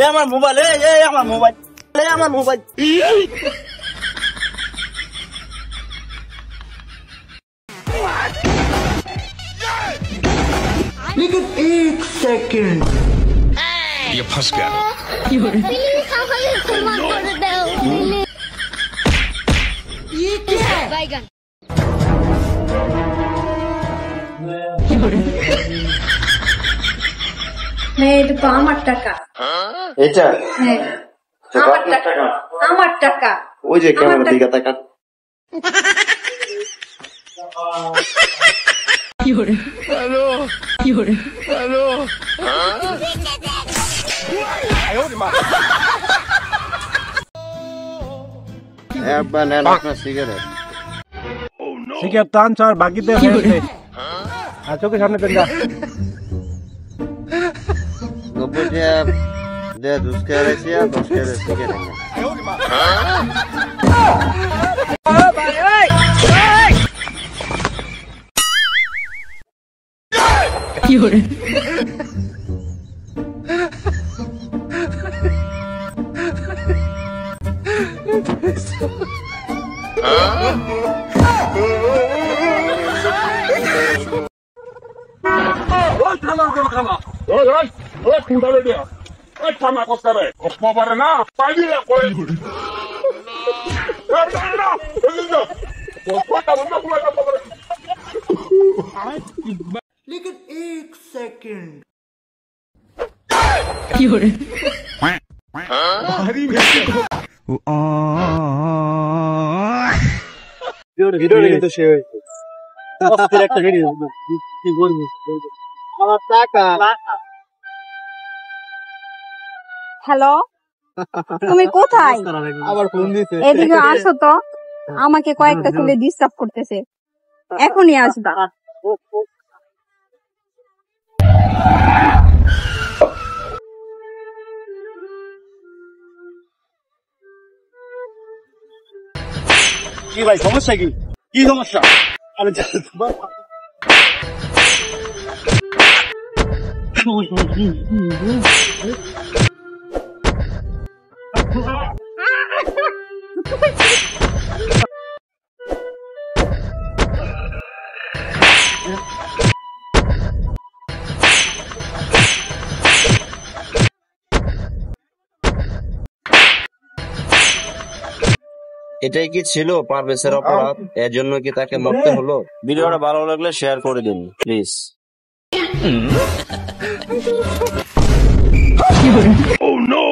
এ আমার মোবাইল, আমার মোবাইল, আমার মোবাইল। लेकिन एक सेकंड ये फंस गया। ये क्या है? बैगन এটা তো আমার টাকা। এটা হ্যাঁ আমার টাকা, আমার টাকা। ওই যে ক্যামেরা দিকে তাকা। हेलो हेलो সিগারেট সিগারেট টান চার বাকিতে আর চোখের সামনে পেন যা 90 টাকা দে 10 টাকা রেসি আর 10 টাকা সিগারেট लेकिन एक सेकंड ভিডিওটা কিন্তু সে একটা ভিডিও কি বলবি আমার টাকা। হ্যালো তুমি কোথায়? আবার ফোন দিতে এদিকে আসো তো, আমাকে কয়েকটা তুলে ডিস্টার্ব করতেছে, এখনই আসবা। কি ভাই সমস্যা কি? কি সমস্যা? আমি এটাই কি ছিল পারভেজের অপরাধ? এর জন্য কি তাকে মরতে হলো? ভিডিওটা ভালো লাগলে শেয়ার করে দিন please. Oh no!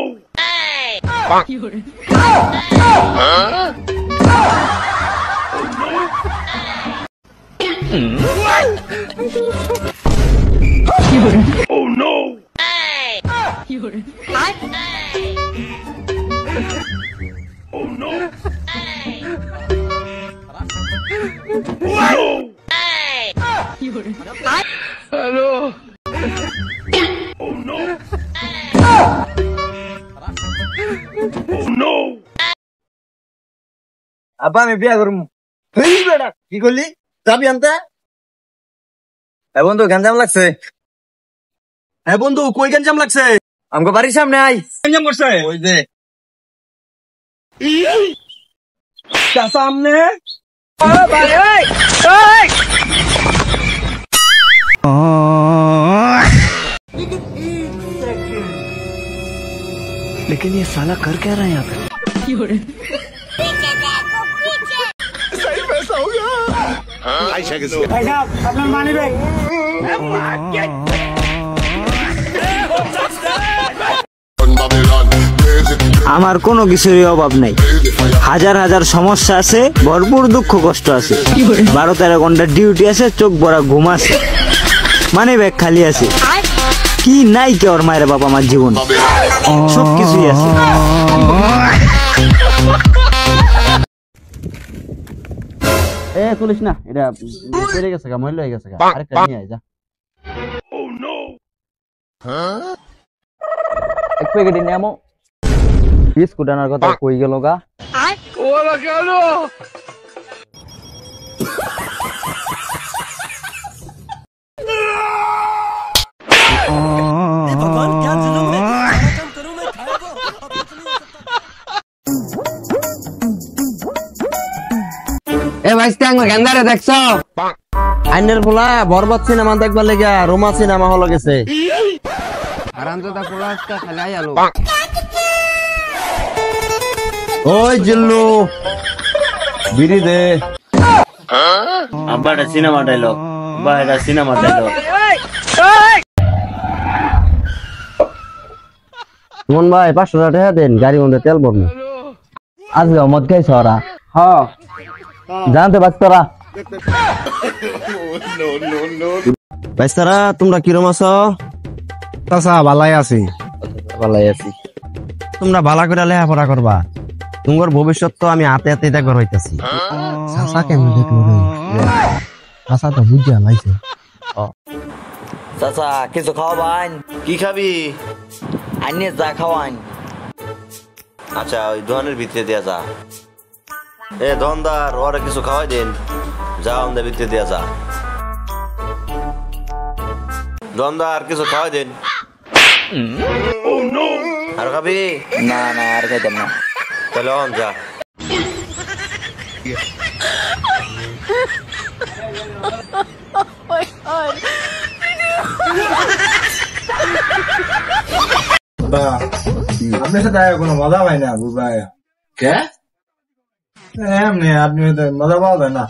Oh no! Oh no! Hello! Oh no! Oh no! আব্বা আমি বিয়া করবো। কি করলি? যাবি আনতে? হ্যাঁ বন্ধু গ্যাঞ্জাম লাগছে। হ্যাঁ বন্ধু কই গ্যাঞ্জাম লাগছে? আমাকে বাড়ির সামনে আই। গ্যাঞ্জাম করছে ওই যে সামনে। लेकिन एक सेकंड लेकिन ये साला कर क्या रहा है यहाँ पे? আপনার মানি ব্যাগ আমার কোনো কিছুরই অভাব নাই, হাজার হাজার সমস্যা আছে, ভরপুর দুঃখ কষ্ট আছে, 12-13 ঘন্টা ডিউটি আছে, চোখ ভরা ঘুম আছে, মানি ব্যাগ খালি আছে, কি নাই কে ওর মায়ের বাবা আমার জীবন সবকিছুই আছে। এ চলিস না, এটা পড়ে গেছে গা, মহিলা হয়ে গেছে গা, আরেকটা নিয়ে আয় যা। Oh no! এক প্যাকেট নেমো বিস্কুট আনার কথা কই গেল গা? ওরা কেন? भगवान क्या जुल्म বাইস্তে আঙ্গ গেন্দারে দেখছো আইনের পোলা বরবাদ সিনেমা দেখবার লেগে রোমা সিনেমা হলো গেছে আরামদাদা পোলা আজকে খালি আলো ওই জিল্লু বিড়ি দে আব্বা এটা সিনেমা ডায়লগ, বা এটা সিনেমা ডায়লগ। মন ভাই 500 টাকা দেন, গাড়ি মধ্যে তেল ভরবো। আজকে মদ খাইছ ওরা? হ্যাঁ জানতে পারতরা বাইস্তারা তোমরা কিরম আছো? চাচা ভালাই আছি। ভালাই আছি। তোমরা ভালো করে লেখাপড়া করবা, তোমার ভবিষ্যৎ তো আমি হাতে হাতে দেখবার হইতাছি। চাচা কেমন দেখলো রে? চাচা তো বুঝিয়া লাইছে। চাচা কিছু খাওয়াবান? কি খাবি? আইনে যা খাওয়ান। আচ্ছা ওই দোকানের ভিতরে দিয়া যা। এ দোকানদার, ওরা কিছু খাওয়াই দেন, যা আমাদের ভিতরে দিয়া যা। দোকানদার কিছু খাওয়াই দেন। আর খাবি? না না আর খাইতাম না। তাহলে অন যা। আপনার সাথে কোনো মজা পাই না বুঝাই কে? এমনি আপনি মজা পাওয়া যায় না।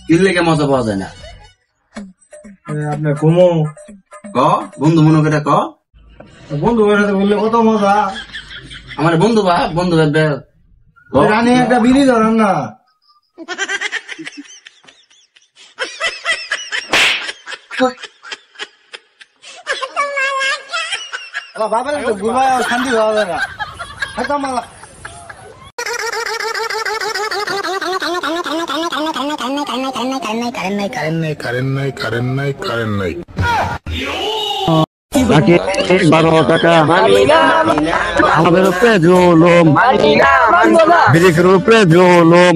কি লেগে মজা পাওয়া যায় না? আপনার ঘুমো ক বন্ধু মনে করে ক। বন্ধু সাথে বললে কত মজা। আমার বন্ধু ভাববে রানী একটা বিড়ি ধরান না। বাবার ঘুরবা শান্তি পাওয়া যায় না। বারো টাকা আমাদের উপরে জুলুম, বিদেশের উপরে জুলুম।